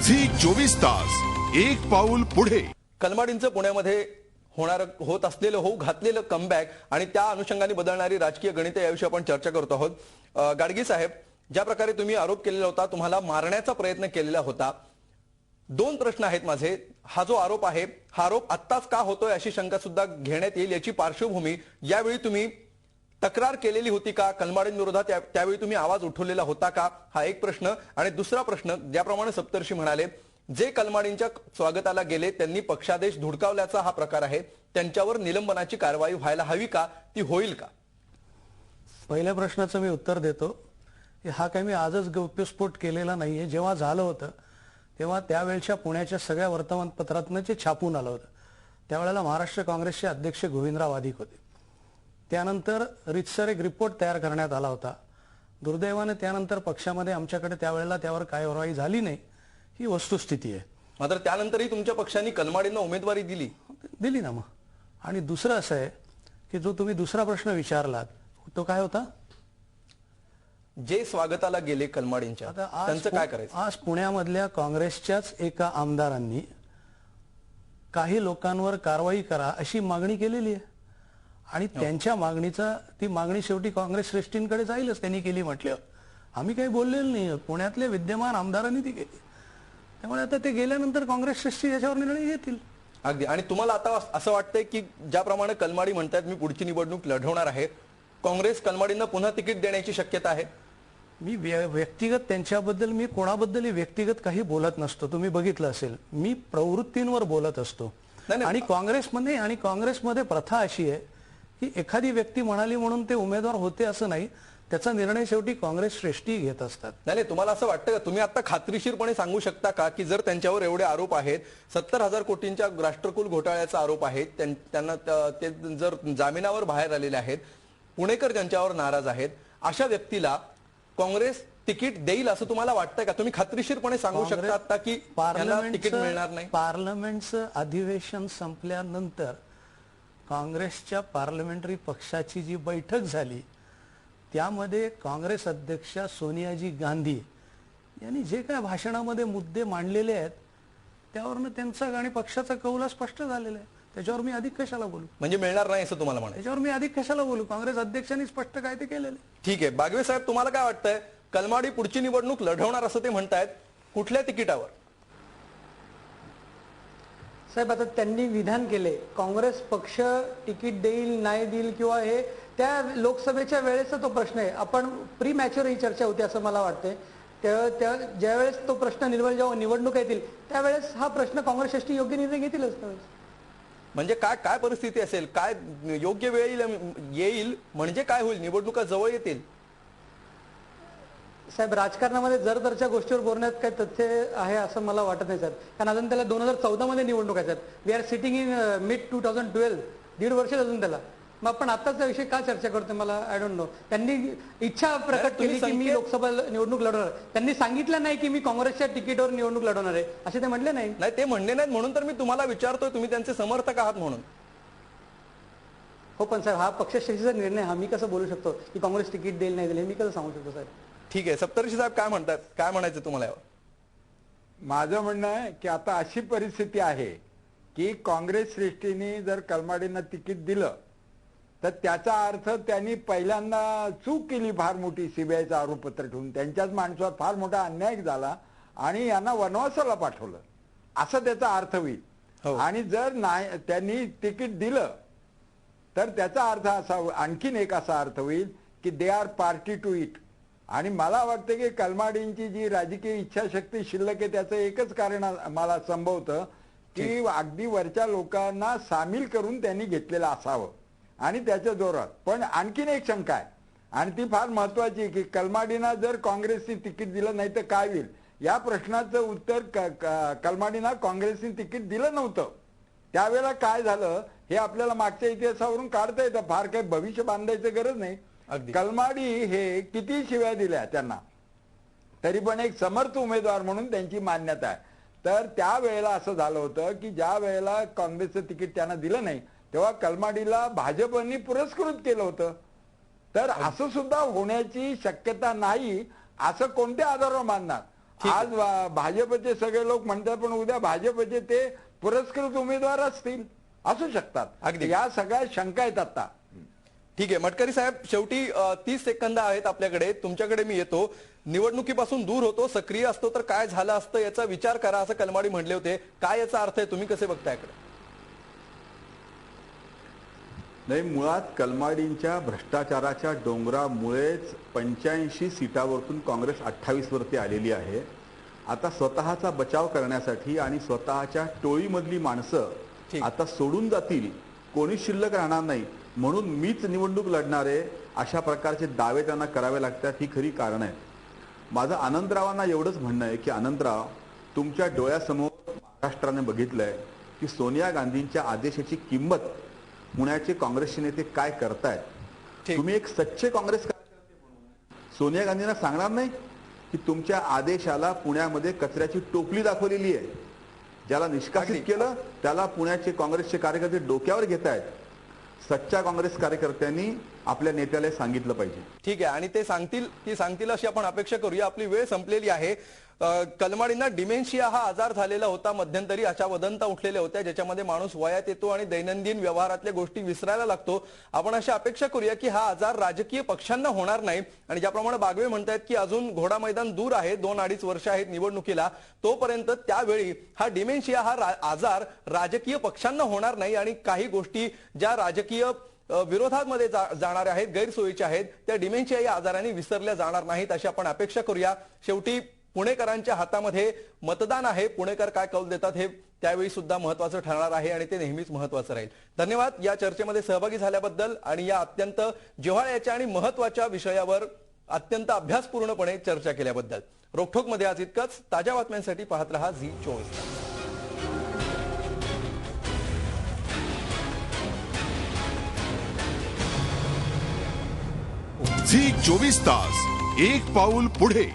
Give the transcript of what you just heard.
Zee 24 तास एक पाऊल पुढे. कलमाडींचं पुण्यामध्ये होत असलेलं होऊ घातलेलं कमबॅक आणि त्या अनुषंगाने बदलणारी राजकीय गणिते याविषयी आपण चर्चा करतो आहोत. गाडगे साहेब, ज्या प्रकारे तुम्ही आरोप केलेला होता, तुम्हाला मारण्याचा प्रयत्न केलेला होता, दोन प्रश्न आहेत माझे. हा जो आरोप आहे, हा आरोप आत्ताच का होतोय अशी शंका सुद्धा घेण्यात येईल. याची पार्श्वभूमी, यावेळी तुम्ही तक्रार केलेली होती का कलमाडींविरोधात? त्यावेळी तुम्ही आवाज उठवलेला होता का? हा एक प्रश्न. आणि दुसरा प्रश्न, ज्याप्रमाणे सप्तर्षी म्हणाले, जे कलमाडींच्या स्वागताला गेले त्यांनी पक्षादेश धुडकावल्याचा हा प्रकार आहे, त्यांच्यावर निलंबनाची कारवाई व्हायला हवी का? ती होईल का? पहिल्या प्रश्नाचं मी उत्तर देतो. हा काही मी आजच गौप्यस्फोट केलेला नाहीये. जेव्हा झालं होतं तेव्हा त्यावेळच्या पुण्याच्या सगळ्या वर्तमानपत्रातनं जे छापून आलं होतं, त्यावेळेला महाराष्ट्र काँग्रेसचे अध्यक्ष गोविंदराव अधिक होते. त्यानंतर रितसर एक रिपोर्ट तयार करण्यात आला होता. दुर्दैवाने त्यानंतर पक्षामध्ये आमच्याकडे त्यावेळेला त्यावर कारवाई झाली नाही, ही वस्तुस्थिती आहे. मात्र त्यानंतरही तुमच्या पक्षाने कलमाडींना उमेदवारी दिली ना मग. आणि दुसरं असं आहे की जो तुम्ही दुसरा प्रश्न विचारलात तो काय होता? जे स्वागताला गेले कलमाडींच्या, त्यांचं काय करायचं? आज पुण्यामधल्या काँग्रेसच्याच एका आमदारांनी काही लोकांवर कारवाई करा अशी मागणी केलेली आहे आणि त्यांच्या मागणीचा ती मागणी शेवटी काँग्रेस श्रेष्ठींकडे जाईलच. त्यांनी केली म्हटल्यावर आम्ही काही बोललेलं नाही. पुण्यातल्या विद्यमान आमदारांनी ती केली. त्यामुळे आता ते गेल्यानंतर काँग्रेस श्रेष्ठी याच्यावर निर्णय घेतील. अगदी. आणि तुम्हाला आता असं वाटतंय की ज्याप्रमाणे कलमाडी म्हणतात मी पुढची निवडणूक लढवणार आहे, काँग्रेस कलमाडींना पुन्हा तिकीट देण्याची शक्यता आहे? मी व्यक्तिगत त्यांच्याबद्दल, मी कोणाबद्दल व्यक्तिगत काही बोलत नसतो. तुम्ही बघितलं असेल, मी प्रवृत्तींवर बोलत असतो. आणि काँग्रेसमध्ये प्रथा अशी आहे की एखादी व्यक्ती म्हणाली म्हणून ते उमेदवार होते असं नाही. त्याचा निर्णय शेवटी काँग्रेस श्रेष्ठी घेत असतात. नाही, तुम्हाला असं वाटतं का, तुम्ही आता खात्रीशीरपणे सांगू शकता का की जर त्यांच्यावर एवढे आरोप आहेत, 70,000 कोटींच्या राष्ट्रकुल घोटाळ्याचा आरोप आहे, त्यांना ते जर जामिनावर बाहेर आलेले आहेत, पुणेकर ज्यांच्यावर नाराज आहेत, अशा व्यक्तीला काँग्रेस तिकीट देईल असं तुम्हाला वाटतंय का? तुम्ही खात्रीशीरपणे सांगू शकता आता की त्यांना तिकीट मिळणार नाही? पार्लमेंटचं अधिवेशन संपल्यानंतर काँग्रेसच्या पार्लमेंटरी पक्षाची जी बैठक झाली त्यामध्ये काँग्रेस अध्यक्षा सोनियाजी गांधी यांनी जे काय भाषणामध्ये मुद्दे मांडलेले आहेत त्यावरनं त्यांचा आणि पक्षाचा कौल स्पष्ट झालेला आहे. त्याच्यावर मी अधिक कशाला बोलू? म्हणजे मिळणार नाही असं तुम्हाला म्हणायचं? त्याच्यावर मी अधिक कशाला बोलू? काँग्रेस अध्यक्षांनी स्पष्ट काय ते केलेलं आहे. ठीक आहे. बागवे साहेब, तुम्हाला काय वाटतंय? कलमाडी पुढची निवडणूक लढवणार असं ते म्हणतायत, कुठल्या तिकिटावर? साहेब, आता त्यांनी विधान केले, काँग्रेस पक्ष तिकीट देईल नाही देईल किंवा हे त्या लोकसभेच्या वेळेचा तो प्रश्न आहे. आपण प्री मॅच्युअर ही चर्चा होती असं मला वाटतंय. त्या ज्यावेळेस तो प्रश्न जेव्हा निवडणूक येतील त्यावेळेस हा प्रश्न काँग्रेस श्रेष्ठी योग्य निर्णय घेतीलच. म्हणजे काय परिस्थिती असेल, काय योग्य वेळ येईल म्हणजे काय होईल? निवडणुका जवळ येतील. साहेब, राजकारणामध्ये जरदरच्या गोष्टीवर बोलण्यात काही तथ्य आहे असं मला वाटत नाही साहेब. कारण अजून त्याला 2014 मध्ये निवडणूक आहे साहेब. We are sitting in mid 2012. 1.5 वर्ष अजून त्याला. मग आपण आताचा विषय का चर्चा करतोय मला आय डोंट नो. त्यांनी इच्छा प्रकट केली की मी लोकसभा निवडणूक लढवणार. त्यांनी सांगितलं नाही की मी काँग्रेसच्या तिकीटवर निवडणूक लढवणार आहे असे ते म्हणले नाही. नाही, ते म्हणले नाहीत म्हणून तर मी तुम्हाला विचारतोय, तुम्ही त्यांचे समर्थक आहात म्हणून. हो, पण साहेब हा पक्षश्रेष्ठीचा निर्णय, हा मी कसं बोलू शकतो की काँग्रेस तिकीट देईल नाही देईल, हे मी कसं सांगू शकतो साहेब? ठीक आहे. सप्तर्षी साहेब काय म्हणतात, काय म्हणायचं तुम्हाला यावर? माझं म्हणणं आहे की आता अशी परिस्थिती आहे की काँग्रेस श्रेष्ठीने जर कलमाडींना तिकीट दिलं तर त्याचा अर्थ त्यांनी पहिल्यांदा चूक केली फार मोठी, सीबीआयचं आरोपपत्र ठेवून त्यांच्याच माणसावर फार मोठा अन्याय झाला आणि यांना वनवासाला पाठवलं असं त्याचा अर्थ होईल. आणि जर नाही त्यांनी तिकीट दिलं तर त्याचा अर्थ असा, आणखीन एक असा अर्थ होईल की they are party to it. आणि मला वाटतं की कलमाडींची जी राजकीय इच्छाशक्ती शिल्लक आहे त्याचं एकच कारण मला संभवतं की अगदी वरच्या लोकांना सामील करून त्यांनी घेतलेलं असावं आणि त्याच्या जोरात. पण आणखीन एक शंका आहे आणि ती फार महत्वाची की कलमाडींना जर काँग्रेसने तिकीट दिलं नाही तर काय होईल या प्रश्नाचं उत्तर कलमाडींना काँग्रेसने तिकीट दिलं नव्हतं. त्यावेळेला काय झालं हे आपल्याला मागच्या इतिहासावरून काढता येतं. फार काही भविष्य बांधायचं गरज नाही. कलमाडी हे किती शिव्या दिल्या त्यांना तरी पण एक समर्थ उमेदवार म्हणून त्यांची मान्यता आहे. तर त्यावेळेला असं झालं होतं की ज्या वेळेला काँग्रेसचं तिकीट त्यांना दिलं नाही तेव्हा कलमाडीला भाजपने पुरस्कृत केलं होतं. तर असं सुद्धा होण्याची शक्यता नाही असं कोणत्या आधारावर मानणार? आज भाजपचे सगळे लोक म्हणतात पण उद्या भाजपचे ते पुरस्कृत उमेदवार असतील, असू शकतात. अगदी. या सगळ्या शंका आहेत आता. ठीक आहे मटकरी साहेब, शेवटी 30 सेकंद आहेत आपल्याकडे. तुमच्याकडे मी येतो. निवडणुकीपासून दूर होतो, सक्रिय असतो तर काय झालं असतं याचा विचार करा असं कलमाडी म्हणले होते. काय याचा अर्थ आहे, तुम्ही कसे बघताय याकडे? नाही, मुळात कलमाडींच्या भ्रष्टाचाराच्या डोंगरामुळेच 85 सीटावरतून काँग्रेस 28 वरती आलेली आहे. आता स्वतःचा बचाव करण्यासाठी आणि स्वतःच्या टोळीमधली माणसं ठीक. आता सोडून जातील, कोणी शिल्लक राहणार नाही म्हणून मीच निवडणूक लढणार आहे अशा प्रकारचे दावे त्यांना करावे लागतात. ही खरी कारण आहे. माझं आनंदरावांना एवढंच म्हणणं आहे की आनंदराव, तुमच्या डोळ्यासमोर महाराष्ट्राने बघितलंय की सोनिया गांधींच्या आदेशाची किंमत पुण्याचे काँग्रेसचे नेते काय करतायत. ठीक. तुम्ही एक सच्चे काँग्रेस कार्यकर्ते म्हणून सोनिया गांधींना सांगणार नाही की तुमच्या आदेशाला पुण्यामध्ये कचऱ्याची टोपली दाखवलेली आहे. ज्याला निष्कासित अगदी. केलं त्याला पुण्याचे काँग्रेसचे कार्यकर्ते डोक्यावर घेत आहेत. सच्च्या काँग्रेस कार्यकर्त्यांनी आपल्या नेत्याला सांगितलं पाहिजे. ठीक आहे, आणि ते सांगतील अशी आपण अपेक्षा करूया. आपली वेळ संपलेली आहे. कलमाडींना डिमेन्शिया हा आजार झालेला होता मध्यंतरी, अशा वदंता उठलेल्या होत्या ज्याच्यामध्ये माणूस वयात येतो आणि दैनंदिन व्यवहारातल्या गोष्टी विसरायला लागतो. आपण अशी अपेक्षा करूया की हा आजार राजकीय पक्षांना होणार नाही. आणि ज्याप्रमाणे बागवे म्हणतायत की अजून घोडा मैदान दूर आहे, 2-2.5 वर्ष आहेत निवडणुकीला, तोपर्यंत त्यावेळी हा डिमेन्शिया हा आजार राजकीय पक्षांना होणार नाही आणि काही गोष्टी ज्या राजकीय विरोधामध्ये जाणाऱ्या आहेत, गैरसोयीच्या आहेत, त्या डिमेन्शिया या आजाराने विसरल्या जाणार नाहीत अशी आपण अपेक्षा करूया. शेवटी पुणेकरांच्या हातामध्ये मतदान आहे. पुणेकर काय कौल देतात हे त्यावेळी सुद्धा महत्वाचं ठरणार आहे आणि ते नेहमीच महत्वाचं राहील. धन्यवाद या चर्चेमध्ये सहभागी झाल्याबद्दल आणि या अत्यंत जिव्हाळ्याच्या आणि महत्वाच्या विषयावर अत्यंत अभ्यासपूर्णपणे चर्चा केल्याबद्दल. रोखोकमध्ये आज इतकंच. ताज्या बातम्यांसाठी पाहत रहा झी24 तास. झी 24 तास, एक पाऊल पुढे.